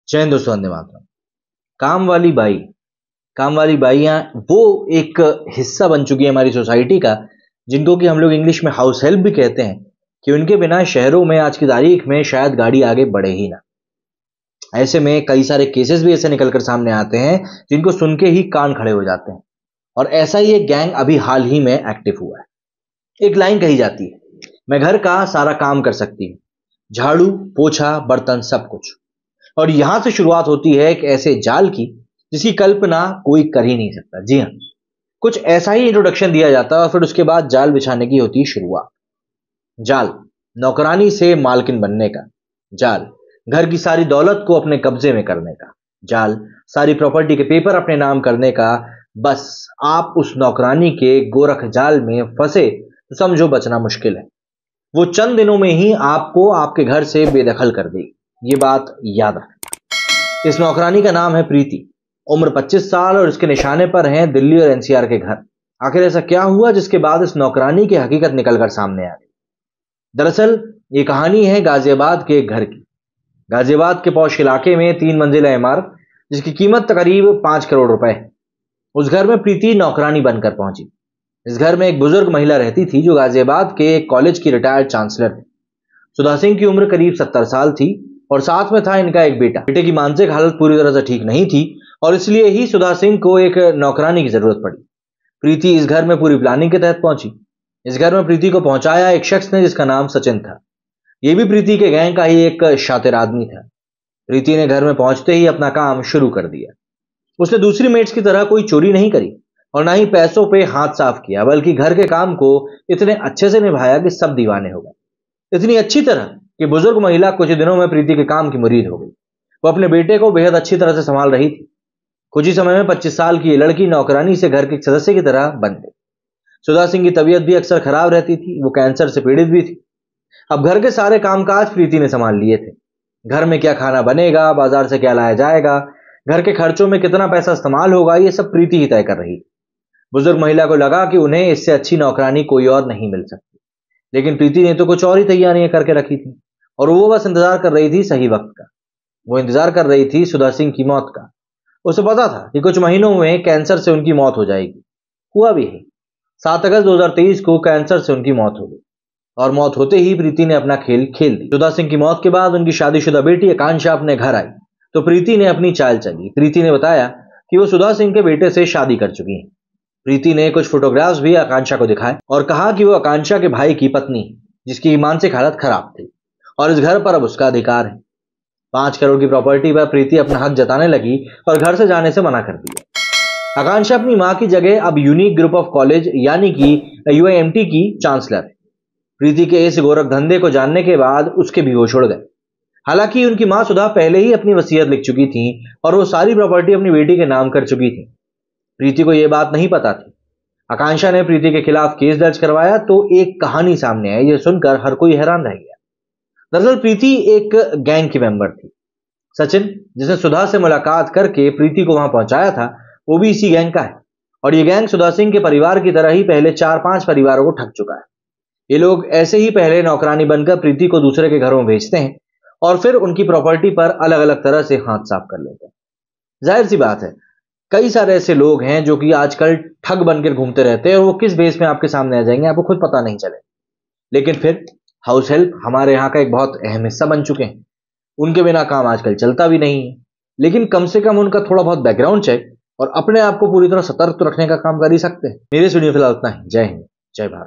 जय हिंद दोस्तों, वंदे मातरम। काम वाली बाई, काम वाली बाइयां वो एक हिस्सा बन चुकी है हमारी सोसाइटी का, जिनको कि हम लोग इंग्लिश में हाउस हेल्प भी कहते हैं, कि उनके बिना शहरों में आज की तारीख में शायद गाड़ी आगे बढ़े ही ना। ऐसे में कई सारे केसेस भी ऐसे निकलकर सामने आते हैं जिनको सुन के ही कान खड़े हो जाते हैं। और ऐसा ही एक गैंग अभी हाल ही में एक्टिव हुआ है। एक लाइन कही जाती है, मैं घर का सारा काम कर सकती हूँ, झाड़ू पोछा बर्तन सब कुछ। और यहां से शुरुआत होती है एक ऐसे जाल की जिसकी कल्पना कोई कर ही नहीं सकता। जी हाँ, कुछ ऐसा ही इंट्रोडक्शन दिया जाता है और फिर उसके बाद जाल बिछाने की होती है शुरुआत। जाल नौकरानी से मालकिन बनने का, जाल घर की सारी दौलत को अपने कब्जे में करने का, जाल सारी प्रॉपर्टी के पेपर अपने नाम करने का। बस आप उस नौकरानी के गोरख जाल में फंसे तो समझो बचना मुश्किल है। वो चंद दिनों में ही आपको आपके घर से बेदखल कर देगी, ये बात याद रखें। इस नौकरानी का नाम है प्रीति। उम्र 25 साल और इसके निशाने पर हैं दिल्ली और एनसीआर के घर। आखिर ऐसा क्या हुआ जिसके बाद इस नौकरानी की हकीकत निकलकर सामने आ गई? दरअसल ये कहानी है गाजियाबाद के एक घर की। गाजियाबाद के पौष इलाके में 3 मंजिला इमारत जिसकी कीमत करीब 5 करोड़ रुपए है। उस घर में प्रीति नौकरानी बनकर पहुंची। इस घर में एक बुजुर्ग महिला रहती थी जो गाजियाबाद के एक कॉलेज की रिटायर्ड चांसलर थी। सुधा सिंह की उम्र करीब 70 साल थी और साथ में था इनका एक बेटा। बेटे की मानसिक हालत पूरी तरह से ठीक नहीं थी और इसलिए ही सुधा सिंह को एक नौकरानी की जरूरत पड़ी। प्रीति इस घर में पूरी प्लानिंग के तहत पहुंची। इस घर में प्रीति को पहुंचाया एक शख्स ने जिसका नाम सचिन था। यह भी प्रीति के गैंग का ही एक शातिर आदमी था। प्रीति ने घर में पहुंचते ही अपना काम शुरू कर दिया। उसने दूसरी मेट्स की तरह कोई चोरी नहीं करी और ना ही पैसों पे हाथ साफ किया, बल्कि घर के काम को इतने अच्छे से निभाया कि सब दीवाने हो गए। इतनी अच्छी तरह कि बुजुर्ग महिला कुछ ही दिनों में प्रीति के काम की मुरीद हो गई। वो अपने बेटे को बेहद अच्छी तरह से संभाल रही थी। कुछ ही समय में 25 साल की ये लड़की नौकरानी से घर के एक सदस्य की तरह बन गई। सुधा सिंह की तबीयत भी अक्सर खराब रहती थी, वो कैंसर से पीड़ित भी थी। अब घर के सारे कामकाज प्रीति ने संभाल लिए थे। घर में क्या खाना बनेगा, बाजार से क्या लाया जाएगा, घर के खर्चों में कितना पैसा इस्तेमाल होगा, ये सब प्रीति ही तय कर रही थी। बुजुर्ग महिला को लगा कि उन्हें इससे अच्छी नौकरानी कोई और नहीं मिल सकती, लेकिन प्रीति ने तो कुछ और ही तैयारियां करके रखी थी और वो बस इंतजार कर रही थी सही वक्त का। वो इंतजार कर रही थी सुधा सिंह की मौत का। उसे पता था कि कुछ महीनों में कैंसर से उनकी मौत हो जाएगी। हुआ भी है। 7 अगस्त 2023 को कैंसर से उनकी मौत हो गई और मौत होते ही प्रीति ने अपना खेल खेल दी। सुधा सिंह की मौत के बाद उनकी शादीशुदा बेटी आकांक्षा अपने घर आई तो प्रीति ने अपनी चाल चली। प्रीति ने बताया कि वो सुधा सिंह के बेटे से शादी कर चुकी है। प्रीति ने कुछ फोटोग्राफ्स भी आकांक्षा को दिखाए और कहा कि वो आकांक्षा के भाई की पत्नी है जिसकी मानसिक हालत खराब थी और इस घर पर अब उसका अधिकार है। 5 करोड़ की प्रॉपर्टी पर प्रीति अपना हक जताने लगी और घर से जाने से मना कर दिया। आकांक्षा अपनी मां की जगह अब यूनिक ग्रुप ऑफ कॉलेज यानी कि UIMT की चांसलर है। प्रीति के इस गोरख धंधे को जानने के बाद उसके भी होश उड़ गए। हालांकि उनकी मां सुधा पहले ही अपनी वसीयत लिख चुकी थी और वो सारी प्रॉपर्टी अपनी बेटी के नाम कर चुकी थी। प्रीति को यह बात नहीं पता थी। आकांक्षा ने प्रीति के खिलाफ केस दर्ज करवाया तो एक कहानी सामने आई, यह सुनकर हर कोई हैरान रह गया। दरअसल प्रीति एक गैंग की मेंबर थी। सचिन, जिसने सुधा से मुलाकात करके प्रीति को वहां पहुंचाया था, वो भी इसी गैंग का है और ये गैंग सुधा सिंह के परिवार की तरह ही पहले 4-5 परिवारों को ठग चुका है। ये लोग ऐसे ही पहले नौकरानी बनकर प्रीति को दूसरे के घरों में भेजते हैं और फिर उनकी प्रॉपर्टी पर अलग अलग तरह से हाथ साफ कर लेते हैं। जाहिर सी बात है, कई सारे ऐसे लोग हैं जो कि आजकल ठग बनकर घूमते रहते हैं और वो किस बेस में आपके सामने आ जाएंगे आपको खुद पता नहीं चले। लेकिन फिर हाउस हेल्प हमारे यहाँ का एक बहुत अहम हिस्सा बन चुके हैं। उनके बिना काम आजकल चलता भी नहीं है, लेकिन कम से कम उनका थोड़ा बहुत बैकग्राउंड चेक और अपने आप को पूरी तरह सतर्क तो रखने का काम कर ही सकते हैं। मेरे सुनिए फिलहाल इतना ही। जय हिंद, जय भारत।